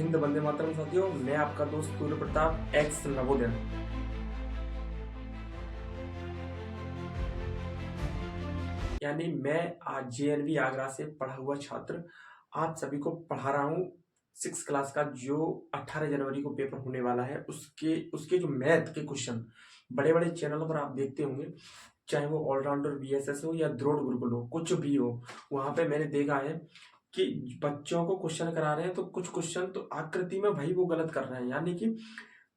हिंद, वंदे मातरम साथियों। मैं आपका दोस्त सूर्य प्रताप एक्स नवोदय। यानी मैं आज जेएनवी आगरा से पढ़ा हुआ छात्र आप सभी को पढ़ा रहा हूँ 6 क्लास का, जो 18 जनवरी को पेपर होने वाला है। उसके उसके जो मैथ के क्वेश्चन बड़े बड़े चैनलों पर आप देखते होंगे, चाहे वो ऑलराउंडर बीएसएस हो या द्रोड़ गुरुकुल हो, कुछ भी हो, वहां पे मैंने देखा है कि बच्चों को क्वेश्चन करा रहे हैं तो कुछ क्वेश्चन तो आकृति में भाई वो गलत कर रहे हैं, यानी कि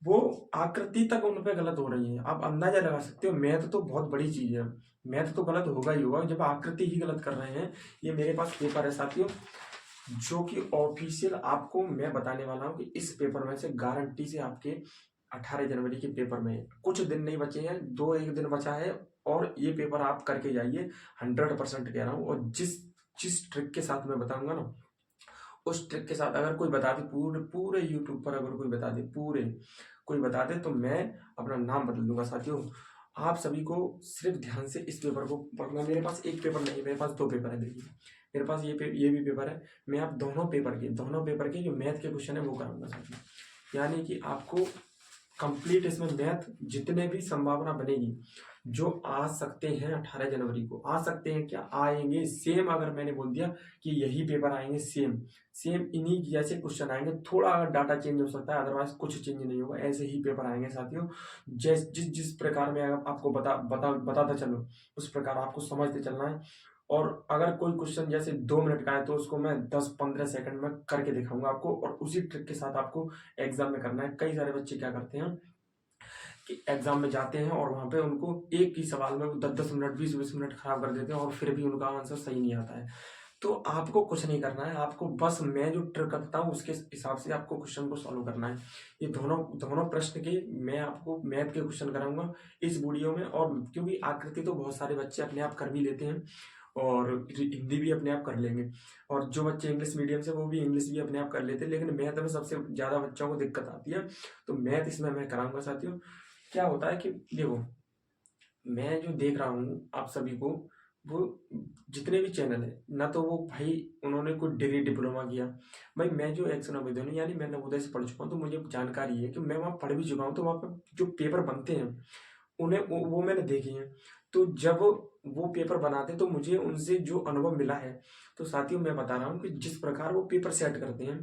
वो आकृति तक उन पे गलत हो रही है। आप अंदाजा लगा सकते हो, मैथ तो बहुत बड़ी चीज है, मैथ तो गलत होगा ही होगा जब आकृति ही गलत कर रहे हैं। ये मेरे पास पेपर है साथियों, जो कि ऑफिशियल आपको मैं बताने वाला हूँ कि इस पेपर में से गारंटी से आपके 18 जनवरी के पेपर में कुछ दिन नहीं बचे हैं, दो एक दिन बचा है, और ये पेपर आप करके जाइए। 100% कह रहा हूँ। और जिस जिस ट्रिक के साथ मैं बताऊंगा ना, उस ट्रिक के साथ अगर कोई बता दे, पूरे पूरे यूट्यूब पर अगर कोई बता दे, पूरे कोई बता दे, तो मैं अपना नाम बदल दूंगा साथियों। आप सभी को सिर्फ ध्यान से इस पेपर को पढ़ना। मेरे पास एक पेपर नहीं, मेरे पास दो पेपर है। देखिए मेरे पास ये भी पेपर है। मैं आप दोनों पेपर के जो मैथ के क्वेश्चन है वो कराऊंगा साथियों। यानी कि आपको कंप्लीट इसमें मैथ जितने भी संभावना बनेगी जो आ सकते हैं 18 जनवरी को, आ सकते हैं क्या, आएंगे सेम। अगर मैंने बोल दिया कि यही पेपर आएंगे सेम सेम, इन्हीं की जैसे क्वेश्चन आएंगे, थोड़ा अगर डाटा चेंज हो सकता है, अदरवाइज कुछ चेंज नहीं होगा, ऐसे ही पेपर आएंगे साथियों। जिस जिस प्रकार में आपको बताता चलो, उस प्रकार आपको समझते चलना है। और अगर कोई क्वेश्चन जैसे 2 मिनट का है तो उसको मैं 10-15 सेकंड में करके दिखाऊंगा आपको, और उसी ट्रिक के साथ आपको एग्जाम में करना है। कई सारे बच्चे क्या करते हैं कि एग्जाम में जाते हैं और वहां पे उनको एक ही सवाल में वो 10-10 मिनट 20-20 मिनट खराब कर देते हैं, और फिर भी उनका आंसर सही नहीं आता है। तो आपको कुछ नहीं करना है, आपको बस मैं जो ट्रिक करता हूँ उसके हिसाब से आपको क्वेश्चन को सॉल्व करना है। ये दोनों दोनों प्रश्न के मैं आपको मैथ के क्वेश्चन कराऊंगा इस वीडियो में। और क्योंकि आकृति तो बहुत सारे बच्चे अपने आप कर भी लेते हैं, और हिंदी भी अपने आप कर लेंगे, और जो बच्चे इंग्लिश मीडियम से वो भी इंग्लिश भी अपने आप कर लेते हैं, लेकिन मैथ में सबसे ज्यादा बच्चों को दिक्कत आती है। तो मैथ इसमें मैं कराऊंगा साथियों। क्या होता है कि देखो, मैं जो देख रहा हूँ आप सभी को, वो जितने भी चैनल है ना, तो वो भाई उन्होंने कोई डिग्री डिप्लोमा किया। भाई मैं जो एक्स नवोदय हूँ, यानी मैं नवोदय से पढ़ चुका हूँ, तो मुझे जानकारी है कि मैं वहाँ पढ़ भी चुका हूँ। तो वहाँ पर जो पेपर बनते हैं उन्हें वो मैंने देखे हैं। तो जब वो पेपर बनाते हैं तो मुझे उनसे जो अनुभव मिला है, तो साथियों मैं बता रहा हूँ कि जिस प्रकार वो पेपर सेट करते हैं,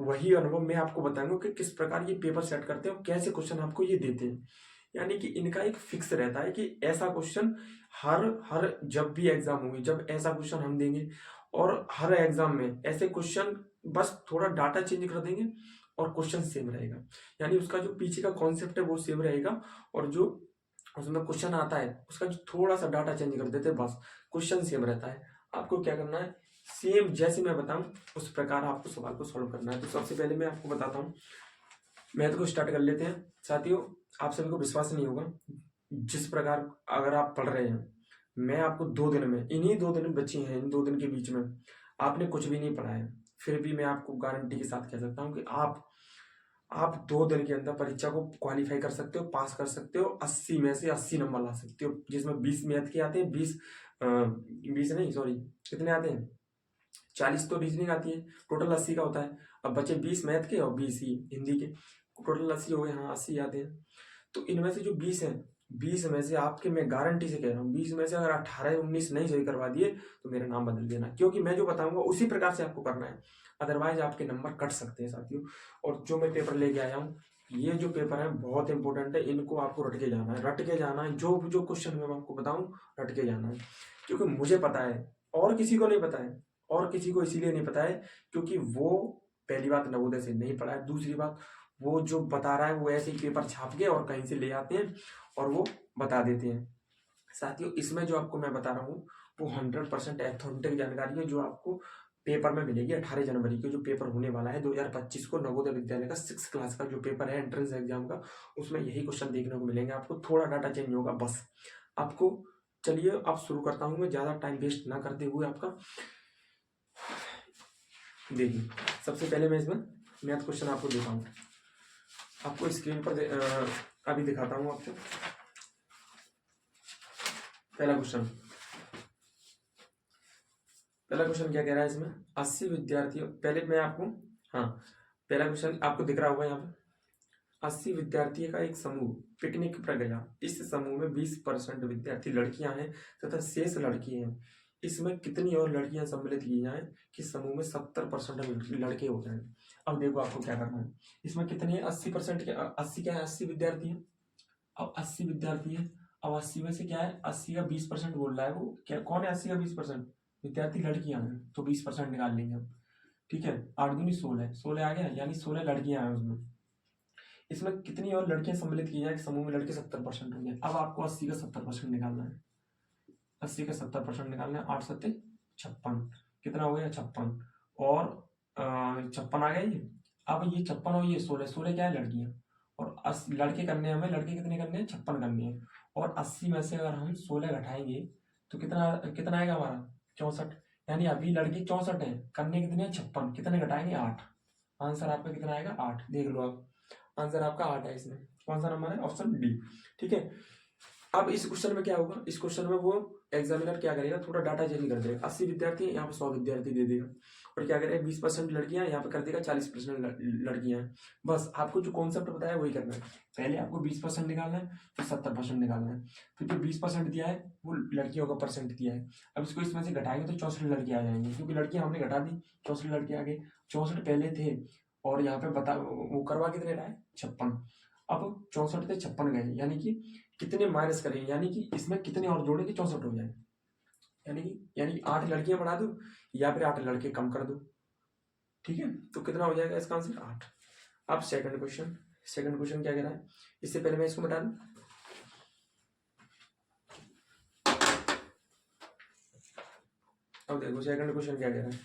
वही अनुभव मैं आपको बताऊंगा कि किस प्रकार ये पेपर सेट करते हैं और कैसे क्वेश्चन आपको ये देते हैं। यानी कि इनका एक फिक्स रहता है कि ऐसा क्वेश्चन हर हर जब भी एग्जाम होगी, जब ऐसा क्वेश्चन हम देंगे, और हर एग्जाम में ऐसे क्वेश्चन, बस थोड़ा डाटा चेंज कर देंगे और क्वेश्चन सेम रहेगा। यानी उसका जो पीछे का कॉन्सेप्ट है वो सेम रहेगा, और जो उसमें क्वेश्चन आता है उसका जो थोड़ा सा डाटा चेंज कर देते हैं, बस क्वेश्चन सेम रहता है। आपको क्या करना है, सेम जैसे मैं बताऊं उस प्रकार आपको सवाल को सॉल्व करना है। तो सबसे पहले मैं आपको बताता हूँ, मैथ को स्टार्ट कर लेते हैं साथियों। आप सभी को विश्वास नहीं होगा, जिस प्रकार अगर आप पढ़ रहे हैं, मैं आपको 2 दिन में, इन्हीं 2 दिन बचे हैं, इन 2 दिन के बीच में आपने कुछ भी नहीं पढ़ा है, फिर भी मैं आपको गारंटी के साथ कह सकता हूँ कि आप 2 दिन के अंदर परीक्षा को क्वालिफाई कर सकते हो, पास कर सकते हो, 80 में से 80 नंबर ला सकते हो। जिसमें 20 मैथ के आते हैं, 20 नहीं सॉरी, कितने आते हैं, 40 तो रीजनिंग आती है, टोटल 80 का होता है। अब बचे 20 मैथ के और 20 ही हिंदी के, टोटल 80 हो गए। हाँ 80 आते हैं। तो इनमें से जो 20 हैं, 20 में से आपके, मैं गारंटी से कह रहा हूँ, 20 में से अगर 18-19 नहीं सही करवा दिए तो मेरा नाम बदल देना, क्योंकि मैं जो बताऊंगा उसी प्रकार से आपको करना है, अदरवाइज आपके नंबर कट सकते हैं साथियों। और जो मैं पेपर लेके आया हूँ, ये जो पेपर है बहुत इंपॉर्टेंट है, इनको आपको रट के जाना है, रट के जाना है। जो जो क्वेश्चन मैं आपको बताऊं, रट के जाना है, क्योंकि मुझे पता है और किसी को नहीं पता है। और किसी को इसीलिए नहीं पता है क्योंकि वो, पहली बात, नवोदय से नहीं पढ़ा है, दूसरी बात वो जो बता रहा है वो ऐसे ही पेपर छाप के और कहीं से ले आते हैं और वो बता देते हैं। साथियों इसमें जो आपको मैं बता रहा हूँ वो 100% एथेंटिक जानकारी है, जो आपको पेपर में मिलेगी। 18 जनवरी को जो पेपर होने वाला है 2025 को, नवोदय विद्यालय का 6 क्लास का जो पेपर है एंट्रेंस एग्जाम का, उसमें यही क्वेश्चन देखने को मिलेंगे आपको। थोड़ा डाटा चेंज होगा बस आपको। चलिए अब शुरू करता हूँ मैं, ज्यादा टाइम वेस्ट ना करते हुए आपका। देखिए सबसे पहले मैं इसमें मैथ क्वेश्चन आपको देता हूँ, आपको स्क्रीन पर अभी दिखाता हूँ आपको। पहला क्वेश्चन क्या कह रहा है इसमें, 80 विद्यार्थियों, पहले मैं आपको, हाँ पहला क्वेश्चन आपको दिख रहा होगा यहाँ पे, 80 विद्यार्थियों का एक समूह पिकनिक पर गया। इस समूह में 20% विद्यार्थी लड़कियां हैं तथा शेष लड़के हैं। इसमें कितनी और लड़कियां सम्मिलित की जाएं कि समूह में 70% लड़के हो जाएं। अब देखो आपको क्या करना है, इसमें कितने हैं, 80% के 80 क्या है, 80 विद्यार्थी हैं। अब 80 विद्यार्थी है, अब 80 में से क्या है, 80 का 20% बोल रहा है वो, क्या कौन है 80 का 20%, विद्यार्थी लड़कियां हैं, तो 20% निकाल लेंगे हम। ठीक है, 8 दूनी 16, 16 आ गया, यानी 16 लड़कियां हैं उसमें। इसमें कितनी और लड़कियां सम्मिलित की जाए, समूह में लड़के 70% होंगे। अब आपको 80 का 70% निकालना है, 80 का 70% निकालना है, 8 सत्ते 56, कितना हो गया 56, और 56 आ गया ये। अब ये 56 और ये 16, 16 क्या है लड़कियां, और लड़के करने हैं हमें, लड़के कितने करने हैं, 56 करने हैं। और 80 में से अगर हम 16 घटाएंगे तो कितना कितना आएगा हमारा, 64, यानी अभी लड़के 64 है, करने कितने हैं 56, कितने घटाएंगे 8, आंसर आपका कितना आएगा 8, देख लो आप, आंसर आपका 8 है इसमें। कौन सा नंबर है, ऑप्शन डी। ठीक है, अब इस क्वेश्चन में क्या होगा, इस क्वेश्चन में वो एग्जामिनर क्या करेगा, थोड़ा डाटा चेंज कर देगा। 80 विद्यार्थी यहाँ पे 100 विद्यार्थी दे देगा, और क्या करेगा 20% लड़कियां यहाँ पे कर देगा 40% लड़कियां हैं। बस आपको जो कॉन्सेप्ट बताया वही करना है, पहले आपको 20% निकालना है, फिर 70% निकालना है, फिर जो 20% दिया है वो लड़कियों का परसेंट दिया है। अब इसको इसमें से घटाएंगे तो 64 लड़कियां आ जाएंगी, क्योंकि लड़कियां हमने घटा दी, 64 लड़के आ गए, 64 पहले थे, और यहाँ पे बता वो करवा कितने रहा है 56। अब 64 से 56 गए, यानी कि कितने माइनस करेंगे, यानी कि इसमें कितने और जोड़े कि 64 हो जाए, यानी 8 लड़कियां बढ़ा दो या फिर 8 लड़के कम कर दो। ठीक है, तो कितना हो जाएगा इसका आंसर 8। अब सेकंड क्वेश्चन, सेकंड क्वेश्चन क्या कह रहा है, इससे पहले मैं इसको बता दूं, अब देखो सेकंड क्वेश्चन क्या कह रहा है,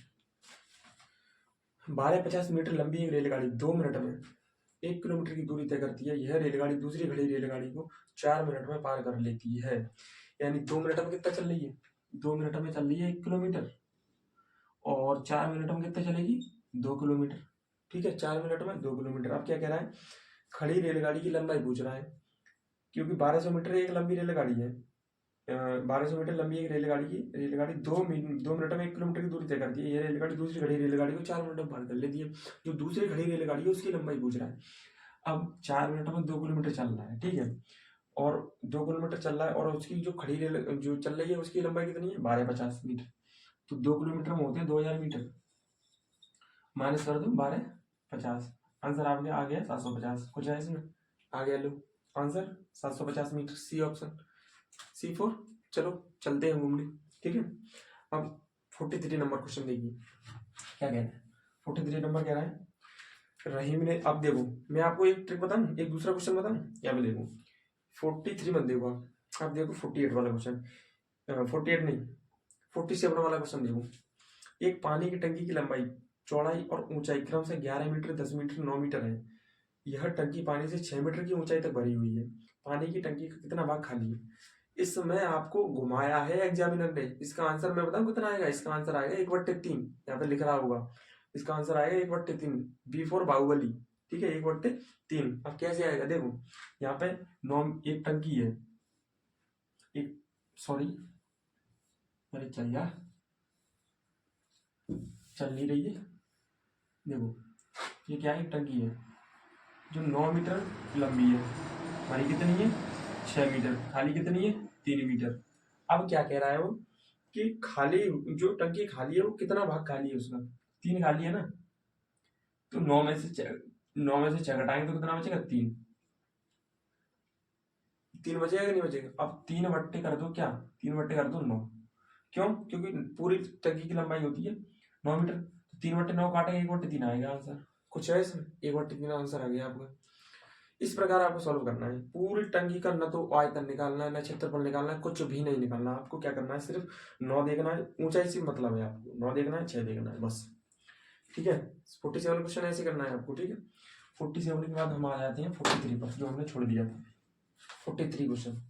1250 मीटर लंबी एक रेलगाड़ी 2 मिनट में 1 किलोमीटर की दूरी तय करती है। यह रेलगाड़ी दूसरी खड़ी रेलगाड़ी को 4 मिनट में पार कर लेती है। यानी 2 मिनट में कितना चल रही है, 2 मिनट में चल रही है 1 किलोमीटर, और 4 मिनट में कितना चलेगी 2 किलोमीटर। ठीक है, 4 मिनट में 2 किलोमीटर। अब क्या कह रहा है, खड़ी रेलगाड़ी की लंबाई पूछ रहा है, क्योंकि 1200 मीटर एक लंबी रेलगाड़ी है, 1200 मीटर लंबी एक रेलगाड़ी 2 मिनट में 1 किलोमीटर की दूरी तय करती है। यह रेलगाड़ी दूसरी खड़ी रेलगाड़ी को 4 मिनट में पार कर लेती है। जो दूसरी खड़ी रेलगाड़ी है उसकी लंबाई पूछ रहा है। अब 4 मिनट में 2 किलोमीटर चल रहा है, ठीक है, और 2 किलोमीटर चल रहा है, और उसकी जो खड़ी रेल जो चल रही है उसकी लंबाई कितनी है 1250 मीटर। तो 2 किलोमीटर में होते हैं 2000 मीटर, माइनस कर दो 1250, आंसर आपके आ गया 750। कुछ है इसमें, आ गया, लो answer 750 metre, C option, C4। चलो चलते हैं घूमने। ठीक है, अब 43 नंबर क्वेश्चन देखिए क्या कह रहा है। 43 नंबर कह रहा है, रहीम ने, अब देखो मैं आपको एक ट्रिक बताऊं, एक दूसरा क्वेश्चन बताऊं, यहाँ पे देखो 43 मत देखो आप देखो 48 वाला क्वेश्चन, 48 नहीं 47 वाला क्वेश्चन देखो। एक पानी की टंकी की लंबाई, चौड़ाई और ऊंचाई क्रम से 11 मीटर, 10 मीटर, 9 मीटर है। यह टंकी पानी से 6 मीटर की ऊंचाई तक भरी हुई है। पानी की टंकी का कितना भाग खाली है। इसमें आपको घुमाया है एग्जामिनर ने। इसका आंसर मैं बताऊं कितना आएगा, इसका आंसर आएगा 1/3, यहाँ पे लिख रहा होगा, इसका आंसर आएगा 1/3, B4 बाहुबली। ठीक है, 1/3। अब कैसे आएगा देखो, यहाँ पे 9 एक टंकी है, एक सॉरी अरे चल यार चल नहीं रही है, देखो ये क्या है, एक टंकी है जो 9 मीटर लंबी है, हमारी कितनी है 6 मीटर, खाली कितनी है 3 मीटर। अब क्या कह रहा है वो कि खाली, जो टंकी खाली है वो कितना भाग खाली है उसका, 3 खाली है ना, तो 9 में से 6 घटाएंगे तो कितना बचेगा 3, 3 बचेगा नहीं बचेगा। अब 3 बट्टे कर दो, क्या 3 बट्टे कर दो 9, क्यों, क्योंकि पूरी टंकी की लंबाई होती है 9 मीटर, तो 3/9 काटेगा 1/3 आएगा आंसर। कुछ है इसमें, 1/3 आंसर आ गया आपका। इस प्रकार आपको सॉल्व करना है पूरी टंकी का, न तो आयतन निकालना है, न क्षेत्रफल निकालना है, कुछ भी नहीं निकालना। आपको क्या करना है, सिर्फ 9 देखना है, ऊंचाई से मतलब है आपको, 9 देखना है 6 देखना है बस। ठीक है, 47 क्वेश्चन ऐसे करना है आपको। ठीक है, 47 के बाद हम आ जाते हैं 43 पर, जो हमने छोड़ दिया था। 43 क्वेश्चन,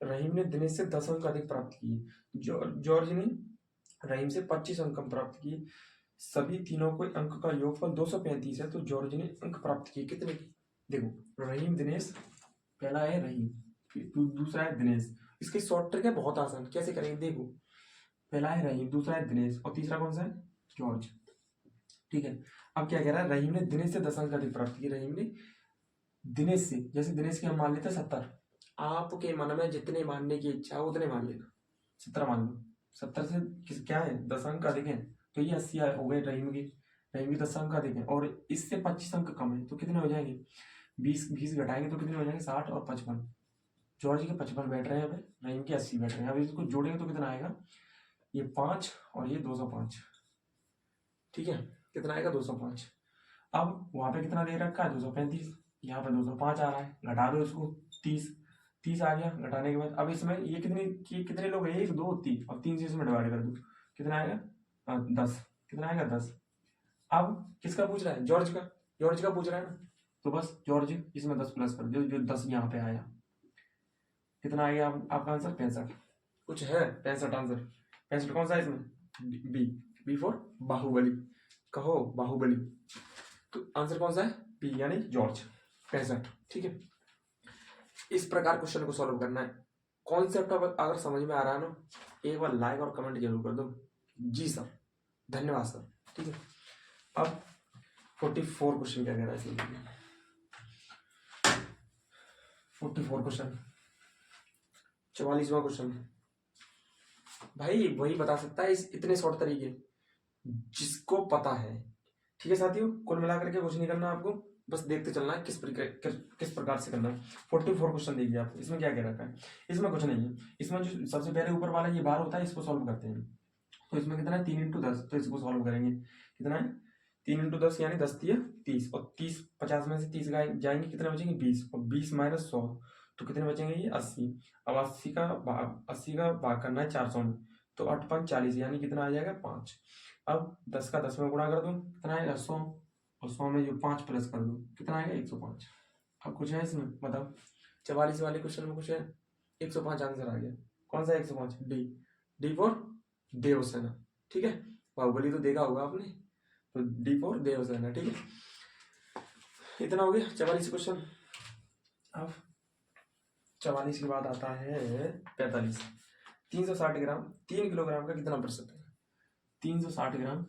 रहीम ने दिनेश से 10 अंक अधिक प्राप्त किए। जॉर्ज ने रहीम से 25 अंक कम प्राप्त किए। सभी तीनों को अंक का योगफल 235 है, तो जॉर्ज ने अंक प्राप्त किए कितने की। देखो रहीम दिनेश, पहला है रहीम, फिर दूसरा है दिनेश। इसकी शॉर्ट ट्रिक है बहुत आसान, कैसे करेंगे देखो, पहला है रहीम, दूसरा है दिनेश, और तीसरा कौन सा है जॉर्ज। ठीक है। अब क्या कह रहा है, रहीम ने दिनेश से 10 अंक अधिक प्राप्त किए। रहीम ने दिनेश से, जैसे दिनेश की हम मान लेते हैं 70, आपके मन में जितने मानने की इच्छा है उतने मान लेना। 70 मान लो, 70 से क्या है 10 अंक अधिक है, तो ये 80 हो गए रहीम की। रहीम की 10 अंक अधिक है और इससे 25 अंक कम है, तो कितने हो जाएंगे, 20 घटाएंगे तो कितने हो जाएंगे, 60 और 55। जॉर्ज के 55 बैठ रहे हैं, अब रहीम के 80 बैठ रहे हैं। अब इसको जोड़ेंगे तो कितना आएगा, ये 5 और ये 205, ठीक है, कितना आएगा 205। अब वहां पे कितना दे रखा है 235, यहाँ पे 205 आ रहा है, घटा दो इसको, 30 आ गया घटाने के बाद। अब इसमें ये कितने लोग हैं, 1 2 3 और 3 से इसमें डिवाइड कर दो, कितना आएगा 10, कितना आएगा 10। अब किसका पूछ रहा है, जॉर्ज का पूछ रहा है ना, तो बस जॉर्ज इसमें 10 प्लस कर दो, जो 10 यहाँ पे आया, कितना आ गया आपका आंसर 65। कुछ है 65 आंसर, 65 कौन सा है इसमें, बी फॉर बाहुबली, कहो बाहुबली, तो आंसर कौन सा है, बी यानी जॉर्ज, 65, ठीक है। इस प्रकार क्वेश्चन को सॉल्व करना है। कॉन्सेप्ट अगर समझ में आ रहा है ना, एक बार लाइक और कमेंट जरूर कर दो, जी सर, धन्यवाद सर, ठीक है। अब 44 क्वेश्चन क्या कह रहा है इसमें, 44 क्वेश्चन, 44वां क्वेश्चन, भाई वही बता सकता है इस इतने शॉर्ट तरीके, जिसको पता है, ठीक है साथियों। कुल मिलाकर के कुछ नहीं करना आपको, बस देखते चलना है किस प्रकार से करना है। 44 क्वेश्चन देखिए आप, इसमें क्या कह रखा है, इसमें कुछ नहीं है। इसमें जो सबसे पहले ऊपर वाला ये बार होता है, इसको सॉल्व करते हैं। तो इसमें कितना है 3 × 10, तो इसको सॉल्व करेंगे, कितना है 3 × 10 यानी 10 × 30 और 30 50 में से 30 जाएंगे, कितने बचेंगे 20 और 20 - 100 तो कितने बचेंगे ये 80। अब 80 का भाग करना है 400 में, तो 8 × 5 = 40 यानी कितना आ जाएगा 5। अब 10 का 10 में गुणा कर दो, कितना आएगा 100 और 100 में जो 5 प्लस कर दो, कितना आएगा 105। अब कुछ है इसमें बताओ, 44 वाले क्वेश्चन में कुछ है, 105 आंसर आ गया। कौन सा 105, डी फॉर देवसेना, ठीक है। बाहुबली तो देखा होगा आपने, तो डी फॉर देवसेना, ठीक है। इतना हो गया 44 क्वेश्चन। अब 44 के बाद आता है 45। 360 ग्राम 3 किलोग्राम का कितना प्रतिशत है, 360 ग्राम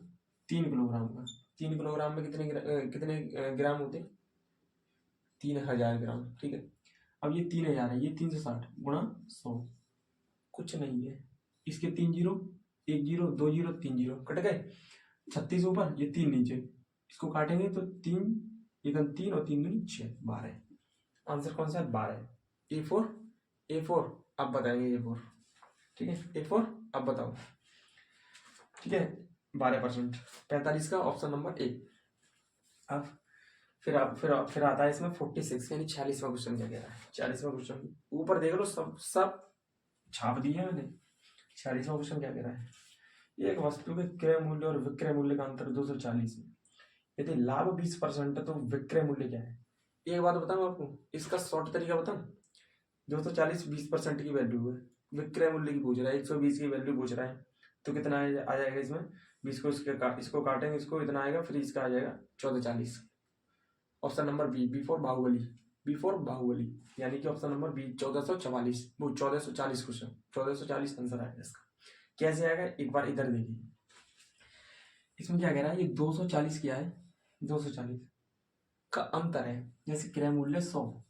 3 किलोग्राम का, 3 किलोग्राम में कितने ग्राम होते हैं, 3000 ग्राम, ठीक है। अब ये 3000 है, ये 360 गुणा 100, कुछ नहीं है, इसके 3 zero, 1 zero 2 zero 3 zero cut गए, 36 ऊपर ये 3 नीचे, इसको काटेंगे तो 3 1 3 और 3 दूनी 6, 12। आंसर कौन सा है 12, A4 अब बताएंगे A4, ठीक है। A4 अब बताओ, ठीक है 12%, 45 का ऑप्शन नंबर ए। अब फिर आता है इसमें 46 यानी 46वां क्वेश्चन क्या कह रहा है, 46वां क्वेश्चन ऊपर देख लो, सब छाप दिए मैंने। 46वां क्वेश्चन क्या कह रहा है, एक वस्तु के क्रय मूल्य और विक्रय मूल्य का अंतर 240 है, यदि लाभ 20% है तो विक्रय मूल्य क्या है। एक बात बताऊं आपको, इसका शॉर्ट तरीका बताऊं, 240 20% की वैल्यू है, विक्रय मूल्य की पूछ रहा है, 120 की वैल्यू पूछ रहा है, तो कितना आ जाएगा इसमें 20 को इसको काटेंगे, इसको इतना आएगा, फिर इसका आ जाएगा 1440। Option number B for Baahubali, यानी कि ऑप्शन नंबर बी 1444, वो 1440 क्वेश्चन, 1440 आंसर आएगा इसका। कैसे आएगा एक बार इधर देखिए, इसमें क्या कह रहा है, ये 240 क्या है, 240 का अंतर है, जैसे क्रय मूल्य 100,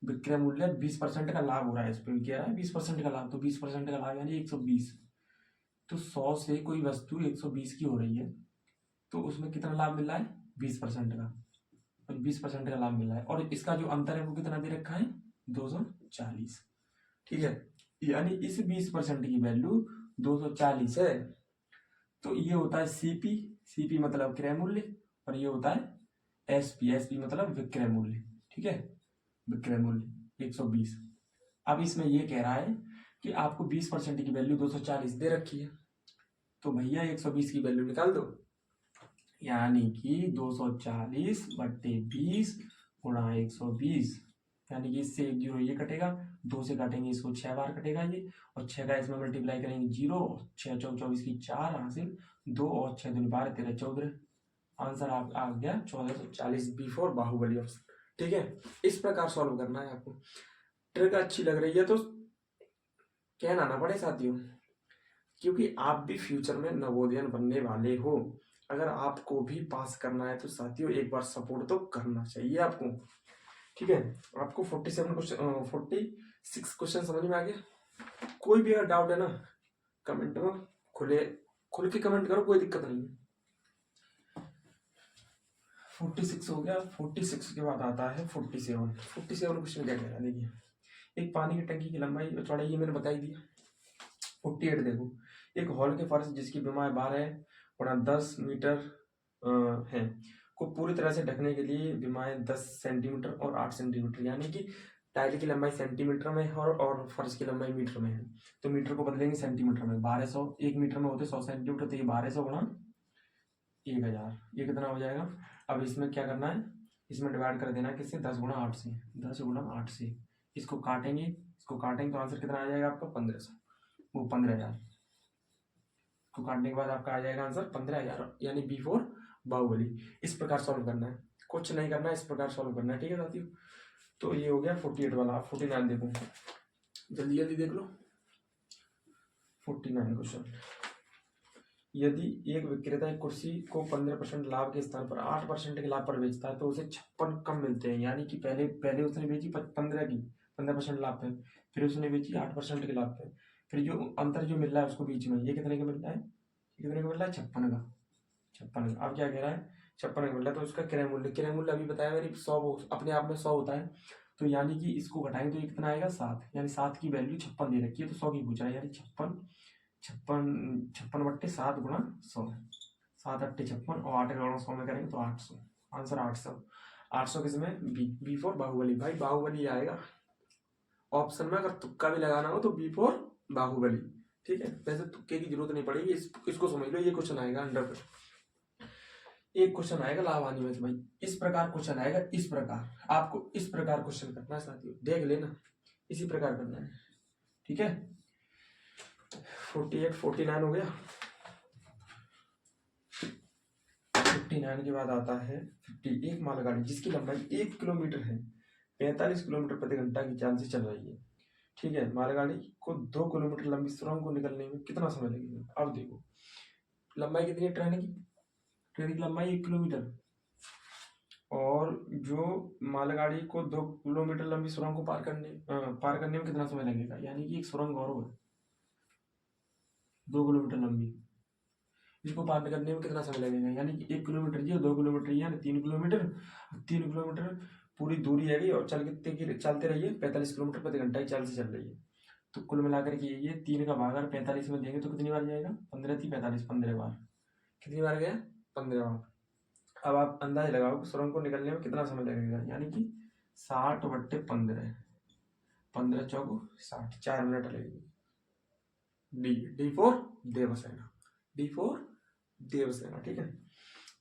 विक्रय मूल्य 20% का लाभ हो रहा है, इस पे भी कह रहा है 20% का लाभ, तो 20% का लाभ यानी 120, तो 100 से कोई वस्तु 120 की हो रही है, तो उसमें कितना लाभ मिल रहा है 20% का, और 20% का लाभ मिल रहा है, और इसका जो अंतर है वो कितना दे रखा है 240, ठीक है। यानी इस 20% की वैल्यू 240 है, तो ये होता है सीपी मतलब क्रय मूल्य, और ये होता है एसपी मतलब विक्रय मूल्य, ठीक है, विक्रय मूल्य 120। अब इसमें ये कह रहा है कि आपको 20% की वैल्यू 240 दे रखी है, तो भैया 120 की वैल्यू निकाल दो, यानी कि 240 बट्टे 20 गुणा 120, यानी कि इससे 1 जीरो ये कटेगा, 2 से काटेंगे इसको 6 बार कटेगा ये, और 6 का इसमें मल्टीप्लाई करेंगे 0, 6 चौक 24 की 4 हासिल 2 और 6 दूनी 12 13 14, आंसर आ गया 1440, बी फॉर बाहुबली ऑप्शन, ठीक है। इस प्रकार सॉल्व करना है आपको। ट्रिक अच्छी लग रही है तो कहना ना पड़े साथियों, क्योंकि आप भी फ्यूचर में नवोदयन बनने वाले हो। अगर आपको भी पास करना है तो साथियों एक बार सपोर्ट तो करना चाहिए आपको, ठीक है। आपको 46 क्वेश्चन समझ में आ गया? कोई भी अगर डाउट है ना कमेंट में खुल के कमेंट करो, कोई दिक्कत नहीं है। 46 हो गया। 46 के बाद आता है 47 क्वेश्चन क्या कह रहा है देखिए। एक पानी की टंकी की लंबाई चौड़ाई ये मैंने बताई दिया। 48 देखो, एक हॉल के फर्श जिसकी विमाएं 12 × 10 मीटर है को पूरी तरह से ढकने के लिए विमाएं 10 सेंटीमीटर और 8 सेंटीमीटर, यानी कि टाइल की लंबाई सेंटीमीटर में है और फर्श की लंबाई मीटर में है, तो मीटर को बदलेंगे सेंटीमीटर में। 1200 1 मीटर में होते 100 सेंटीमीटर, तो ये 1200 गुणा 1000, ये कितना हो जाएगा। अब इसमें क्या करना है, इसमें डिवाइड कर देना है किससे, 10 × 8 से। 10 × 8 से इसको काटेंगे तो आंसर कितना आ जाएगा आपका 1500, वो 15000 को काटने के बाद आपका आ जाएगा आंसर 15000, यानी B4 बाहुबली। इस प्रकार सॉल्व करना है, कुछ नहीं करना है, इस प्रकार सॉल्व करना है, ठीक है साथियों। तो ये हो गया 48 वाला। 49 देखो, जल्दी जल्दी देख लो। 49 क्वेश्चन, यदि एक विक्रेता एक कुर्सी को 15% लाभ के स्थान पर 8% के लाभ पर बेचता है तो उसे 56 कम मिलते हैं, यानी कि पहले उसने बेची 15% लाभ पे, फिर उसने बेची 8% के लाभ पे, फिर जो अंतर जो मिल रहा है उसको बीच में, ये कितने का मिल रहा है, कितने का मिल रहा है 56 का। 56 का अब क्या कह रहा है, 56 का मिल रहा है, तो उसका क्रय मूल्य अभी बताया मेरी 100 अपने आप में 100 होता है, तो यानी कि इसको घटाएंगे तो ये कितना आएगा 7, यानी 7 की वैल्यू 56 दे रखी है, तो 100 की पूछ रहा है, यानी 56 × 100, 7 8 56 और 8 का 100 में करेंगे तो 800, आंसर 800 किसमें, B4 बाहुबली। भाई बाहुबली आएगा ऑप्शन में, अगर तुक्का भी लगाना हो तो B4 बाहुबली, ठीक है। वैसे तुक्के की जरूरत नहीं पड़ेगी, इसको समझ लो। ये क्वेश्चन आएगा 100%। एक क्वेश्चन आएगा लाभानी में, भाई इस प्रकार क्वेश्चन आएगा, इस प्रकार आपको इस प्रकार क्वेश्चन करना है साथियों, देख लेना, इसी प्रकार करना है, ठीक है। 48 49 हो गया। 59 के बाद आता है 50, एक मालगाड़ी जिसकी लंबाई 1 किलोमीटर है 45 किलोमीटर प्रति घंटा की चाल से चल रही है, ठीक है। मालगाड़ी को 2 किलोमीटर लंबी सुरंग को निकलने में कितना समय लगेगा। अब देखो लंबाई कितनी है ट्रेन की लंबाई 1 किलोमीटर, और जो मालगाड़ी को 2 किलोमीटर लंबी सुरंग को पार करने में कितना समय लगेगा, यानी कि एक सुरंग और है 2 किलोमीटर लंबी, इसको पार करने में कितना समय लगेगा, यानी कि 1 किलोमीटर ये 2 किलोमीटर यानी 3 किलोमीटर। 3 किलोमीटर पूरी दूरी है और चलते रहिए 45 किलोमीटर प्रति घंटा की चाल से चल रही है, तो कुल मिलाकर के ये 3 का भाग अगर 45 में देंगे तो कितनी बार जाएगा, 15 × 45 15 बार, कितनी बार गया 15 बार। अब आप अंदाज लगाओ कि सुरंग को निकलने में कितना समय लगेगा, यानी कि 60/15, 15 चौको 60, 4 मिनट लगेगी। D4 देवसेना, D4 देवसेना, ठीक है।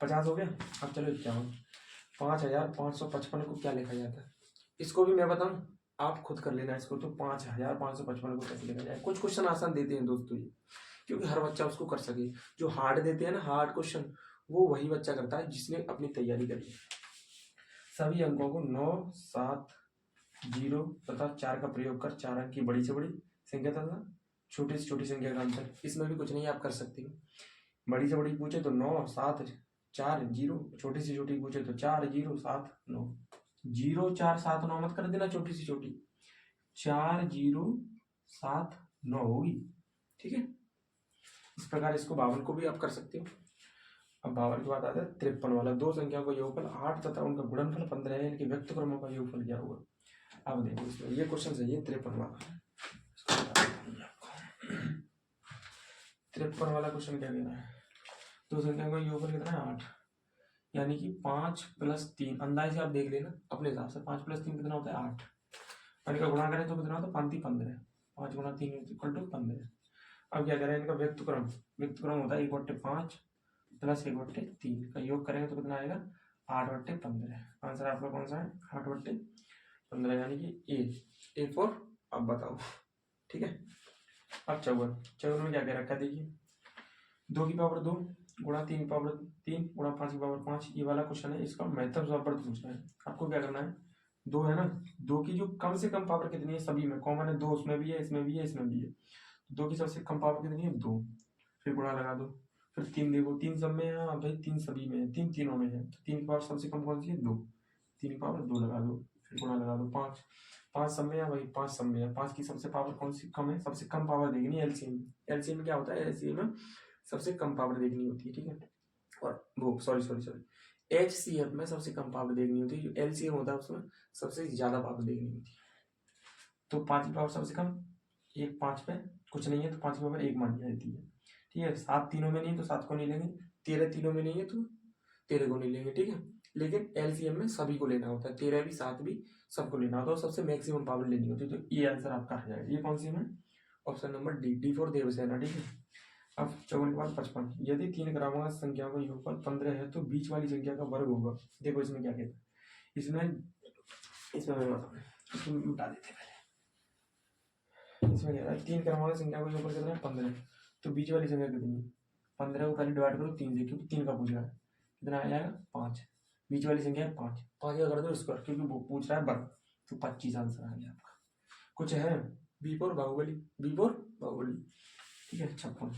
50 हो गया। अब चलो 51, 5555 को क्या लिखा जाता है, इसको भी मैं बताऊं, आप खुद कर लेना इसको। तो 5555 को कैसे लिखा जाए, कुछ क्वेश्चन आसान देते हैं दोस्तों ये, क्योंकि हर बच्चा उसको कर सके। जो हार्ड देते हैं ना हार्ड क्वेश्चन, वो वही बच्चा करता है जिसने अपनी तैयारी करी। सभी अंकों को 9 7 0 तथा 4 का प्रयोग कर 4 अंक की बड़ी से बड़ी संख्या तथा छोटी से छोटी संख्या का अंतर, इसमें भी कुछ नहीं आप कर सकते हो। बड़ी से बड़ी पूछे तो 9 7 4 0, छोटी से छोटी पूछे तो 4 0 7 9, 0 4 7 9 मत कर देना, छोटी से छोटी 4 0 7 9 होगी, ठीक है। इस प्रकार इसको 52 को भी आप कर सकते हो। अब 52 के बाद आता है 53 वाला, दो संख्याओं का योगफल 8 तथा उनका गुणनफल 15 है, इनके व्यक्त क्रमों का योगफल क्या होगा। अब देखो इसमें ये क्वेश्चन सही है 53 वाला। 53 वाला क्वेश्चन क्या कहना है, दो संख्याओं का योगफल कितना है 8, यानी कि 5 + 3, अंदाज से आप देख लेना अपने हिसाब से, 5 + 3 कितना होता है 8, और इनका गुणा करें तो कितना होता है 5 × 15, 5 × 3 = 15। अब क्या करें, इनका व्यक्त क्रम होता है 1/5 + 1/3 का योग करेंगे तो कितना आएगा 8/15। आंसर आपका कौन सा है 8/15, यानी कि A4। अब बताओ, ठीक है। अब 54 में क्या कह रखा है देखिए, 2 की पावर 2 गुणा 3 की पावर 3 गुणा 5 की पावर 5, ये वाला क्वेश्चन है। इसका महत्तम स्वापर्थ पूछना है आपको। क्या करना है, 2 है ना, 2 की जो कम से कम पावर कितनी है, सभी में कॉमन है 2, उसमें भी है इसमें भी है इसमें भी है। 2 की सबसे कम पावर कितनी है 2, फिर गुणा लगा दो, फिर 3 देखो, 3 सब में है, हाँ भाई 3 सभी में है, 3 तीनों में है, तो 3 की पावर सबसे कम कौन सी है? 2, 3 की पावर 2 लगा दो, फिर गुणा लगा दो 5, 5 सब में है भाई, 5 सब में है, 5 की सबसे पावर कौन सी कम है? सबसे कम पावर देखनी है एलसीएम में। एलसीएम में क्या होता है? एलसीएम में सबसे कम पावर देखनी होती है, ठीक है। और वो सॉरी एचसीएफ में सबसे कम पावर देखनी होती है, जो एलसीएम होता है उसमें सबसे ज्यादा पावर देखनी होती है। तो 5 की पावर सबसे कम, 1 5 पे कुछ नहीं है तो 5 की पावर 1 मान जाती है, ठीक है। 7 तीनों में नहीं तो 7 को नहीं लेंगे, 13 तीनों में नहीं है तो 13 को नहीं लेंगे, ठीक है। लेकिन एलसीएम में सभी को लेना होता है, 13 भी 7 भी सबको लेना होता है, और सबसे मैक्सिमम पावर लेनी होती है। तो ये आंसर आपका आ जाएगा। ये कौन सी है? Option number D for Devasena, ठीक है। अब 54 यदि 3 क्रमांक संख्या का योगफल 15 है तो बीच वाली संख्या का वर्ग होगा। देखो इसमें क्या कहता है, इसमें मिटा देते पहले। इसमें कह रहा है 3 क्रमांक संख्या का योगफल कितना है? 15, तो बीच वाली संख्या कितनी है? 15 को पहले डिवाइड करो 3 से, क्योंकि 3 का पूछ रहा है, कितना आ जाएगा? 5। बीच वाली संख्या है 5, 5 का कर दो स्क्वायर, क्योंकि वो पूछ रहा है वर्ग, तो 25 आंसर आ गया आपका। कुछ है बी फॉर बाहुबली, ठीक है। 56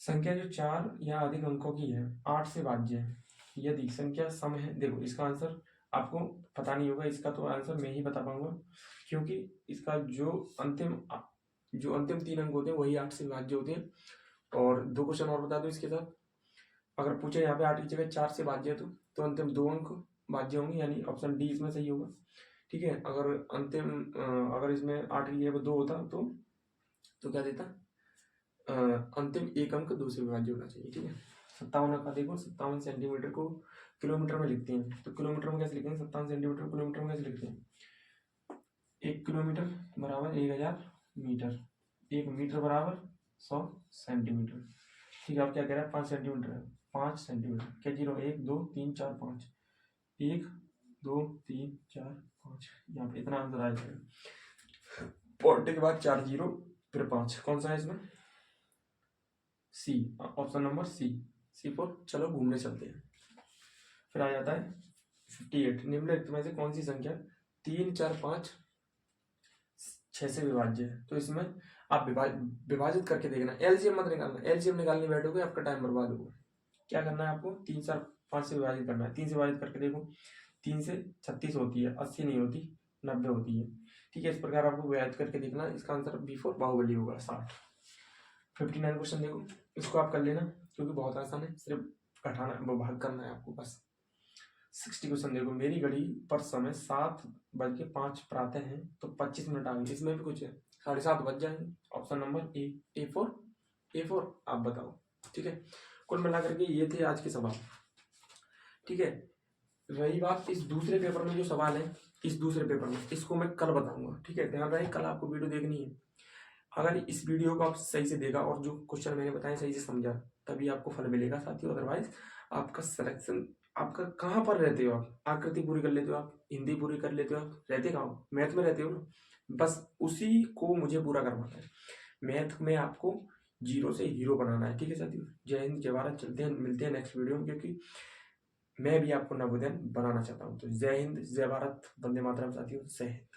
संख्या जो 4 या अधिक अंकों की है, 8 से भाज्य है, यदि संख्या सम है। देखो इसका आंसर आपको पता नहीं होगा, इसका तो आंसर मैं ही बता पाऊंगा, क्योंकि इसका जो अंतिम 3 अंक होते हैं वही 8 से भाज्य होते हैं। और 2 क्वेश्चन और बता दो इसके साथ, अगर पूछे यहाँ पे 8 की जगह 4 से भाज्य है तो अंतिम 2 अंक भाज्य होंगे, यानी ऑप्शन डी इसमें सही होगा, ठीक है। अगर इसमें 8 की जगह 2 होता तो क्या देता? अंतिम 1 अंक 2 से विभाज्य होना चाहिए, ठीक है। 57 का देखो, 57 सेंटीमीटर को किलोमीटर में लिखते हैं, तो किलोमीटर में कैसे लिखते हैं? 57 सेंटीमीटर किलोमीटर में कैसे लिखते हैं? 1 किलोमीटर बराबर 1000 मीटर, 1 मीटर बराबर 100 सेंटीमीटर, ठीक है। अब क्या कह रहा है? 5 सेंटीमीटर है, 5 सेंटीमीटर क्या 0 1 2 3 4 5, 1 2 3 4 5, यहाँ पे इतना आंसर आ जाएगा। पॉइंट के बाद 4 0 फिर 5, कौन सा है इसमें? सी, ऑप्शन नंबर सी फॉर चलो घूमने चलते हैं। फिर आ जाता है 58, निम्नलिखित में से कौन सी संख्या 3 4 5 6 से विभाज्य है? तो इसमें आप विभाजित करके देखना, एलसीएम मत निकालना, एलसीएम निकालने बैठोगे आपका टाइम बर्बाद होगा। क्या करना है आपको? 3 4 5 से विभाजित करना है। 3 से विभाजित करके देखो, 3 से 36 होती है, 80 नहीं होती, 90 होती है, ठीक है। इस प्रकार आपको विभाजित करके देखना, इसका आंसर बी फॉर बाहुबली होगा 60। 59 क्वेश्चन देखो, इसको आप कर लेना क्योंकि बहुत आसान है, सिर्फ घटाना वो भाग करना है आपको बस। 60 क्वेश्चन देखो, मेरी घड़ी पर समय 7:05 प्रातः है तो 25 मिनट आ गए, इसमें भी कुछ है, 7:30 बज जाएंगे। ऑप्शन नंबर ए फॉर आप बताओ, ठीक है। कुल मिलाकर के ये थे आज के सवाल, ठीक है। रही बात इस दूसरे पेपर में जो सवाल है, इस दूसरे पेपर में इसको मैं कल बताऊंगा, ठीक है। ध्यान रहे, कल आपको वीडियो देखनी है। अगर इस वीडियो को आप सही से देखा और जो क्वेश्चन मैंने बताया सही से समझा, तभी आपको फल मिलेगा साथियों, अदरवाइज आपका सिलेक्शन, आपका कहाँ पर रहते हो आप? आकृति पूरी कर लेते हो आप, हिंदी पूरी कर लेते हो आप, रहते कहाँ हो? मैथ में रहते हो ना, बस उसी को मुझे पूरा करवाना है। मैथ में आपको 0 से हीरो बनाना है, ठीक है साथियों। जय हिंद जय भारत, चलते हैं, मिलते हैं नेक्स्ट वीडियो में, क्योंकि मैं भी आपको नवोदय बनाना चाहता हूँ। तो जय हिंद जय भारत, वंदे मातरम साथियों, जय हिंद।